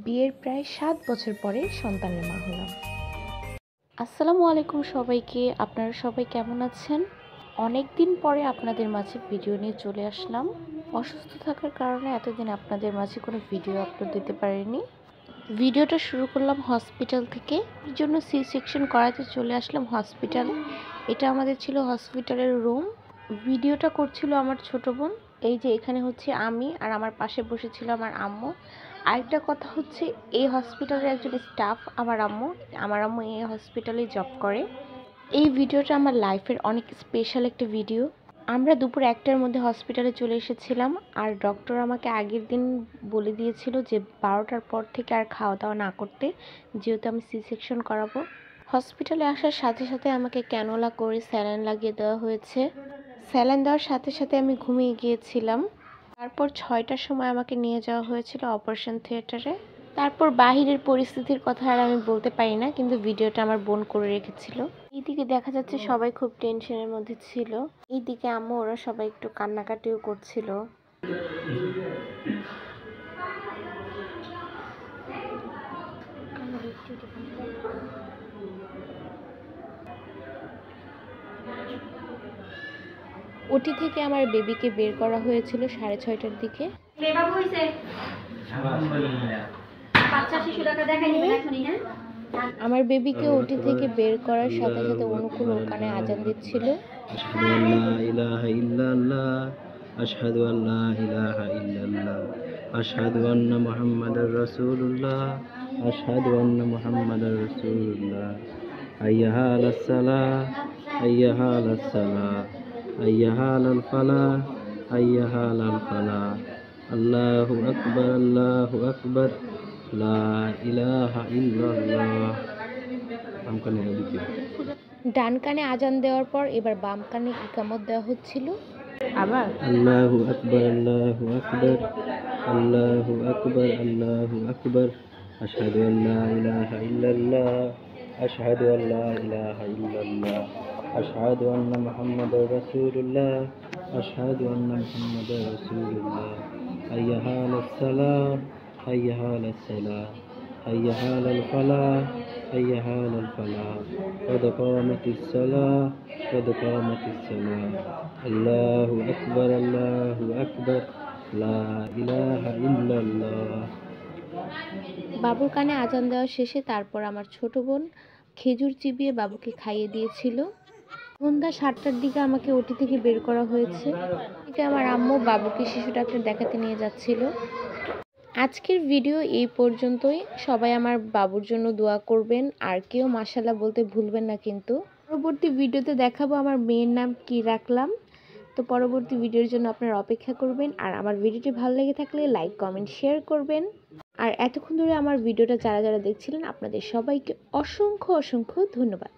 বিয়ের প্রায় ৭ বছর পরে সন্তানের মা হলাম। আসসালামু আলাইকুম সবাইকে। আপনারা সবাই কেমন আছেন? অনেক দিন পরে আপনাদের মাঝে ভিডিও নিয়ে চলে আসলাম। অসুস্থ থাকার কারণে এতদিন আপনাদের মাঝে কোনো ভিডিও আপলোড দিতে পারিনি। ভিডিওটা শুরু করলাম হসপিটাল থেকে। এর জন্য সি সেকশন করাতে চলে আসলাম হসপিটালে। এটা আমাদের ছিল হসপিটালের রুম। ভিডিওটা করছিল আমার ছোট বোন। এই যে এখানে হচ্ছে আমি, আর আমার পাশে বসেছিল আমার আম্মু। আরেকটা কথা হচ্ছে, এই হসপিটালের একজন স্টাফ আমার আম্মু। আমার আম্মু এই হসপিটালে জব করে। এই ভিডিওটা আমার লাইফের অনেক স্পেশাল একটা ভিডিও। আমরা দুপুর ১টার মধ্যে হসপিটালে চলে এসেছিলাম, আর ডক্টর আমাকে আগের দিন বলে দিয়েছিল যে ১২টার পর থেকে আর খাওয়া দাওয়া না করতে, যেহেতু আমি সি সেকশন করাবো। হসপিটালে আসার সাথে সাথে আমাকে ক্যানোলা করে স্যালাইন লাগিয়ে দেওয়া হয়েছে। স্যালাইন দেওয়ার সাথে সাথে আমি ঘুমিয়ে গিয়েছিলাম। তারপর ৬টার সময় আমাকে নিয়ে যাওয়া হয়েছিল অপারেশন থিয়েটারে। তারপর বাহিরের পরিস্থিতির কথা আর আমি বলতে পারি না, কিন্তু ভিডিওটা আমার বোন করে রেখেছিল। এইদিকে দেখা যাচ্ছে সবাই খুব টেনশনের মধ্যে ছিল। এইদিকে আম্মু ওরা সবাই একটু কান্নাকাটিও করছিল। ওটি থেকে আমার বেবিকে বের করা হয়েছিল 6:30টার দিকে। আমার বেবিকে ওটি থেকে বের করার সাথে সাথে অনুকূল ওর কানে আজান দিচ্ছিল। আশহাদু আল্লা ইলাহা ইল্লাল্লাহ আশহাদু আন্না মুহাম্মাদার রাসূলুল্লাহ আশহাদু আন্না মুহাম্মাদার রাসূলুল্লাহ হাইয়া আলাস সালাহ হাইয়া আলাস সালাহ হাইয়া আলাল ফালাহ হাইয়া আলাল ফালাহ আল্লাহু আকবার লা ইলাহা ইল্লাল্লাহ। ডান কানে আজান দেওয়ার পর এবার বাম কানে ইকামত দেওয়া হচ্ছিল। আবার আল্লাহু আকবার আল্লাহু আকবার আল্লাহু আকবার আল্লাহু আকবার আশহাদু আল্লা ইলাহা ইল্লাল্লাহ আশহাদু আল্লা ইলাহা ইল্লাল্লাহ আশহাদু আন্না মুহাম্মাদার রাসূলুল্লাহ আশহাদু আন্না মুহাম্মাদার রাসূলুল্লাহ হাইয়া আলাস সালাহ হাইয়া আলাস সালাহ হাইয়া আলাল ফালাহ হাইয়া আলাল ফালাহ قد قامت الصلاة قد قامت الصلاة আল্লাহু আকবার লা ইলাহা ইল্লাল্লাহ। বাবুর কানে আজান দেওয়া শেষে তারপর আমার ছোট বোন খেজুর চিবিয়ে বাবুকে খাইয়ে দিয়েছিল। সন্ধ্যা ৭টার দিকে আমাকে ওটি থেকে বের করা হয়েছে। এদিকে আমার আম্মু বাবুকে শিশু ডাক্তার দেখাতে নিয়ে যাচ্ছিল। আজকের ভিডিও এই পর্যন্তই। সবাই আমার বাবুর জন্য দোয়া করবেন, আর কেউ মাশাআল্লাহ বলতে ভুলবেন না কিন্তু। পরবর্তী ভিডিওতে দেখাবো আমার মেয়ের নাম কি রাখলাম। তো পরবর্তী ভিডিওর জন্য আপনারা অপেক্ষা করবেন। আর আমার ভিডিওটি ভালো লেগে থাকলে লাইক কমেন্ট শেয়ার করবেন। আর এতক্ষণ ধরে আমার ভিডিওটা যারা যারা দেখছিলেন আপনাদের সবাইকে অসংখ্য অসংখ্য ধন্যবাদ।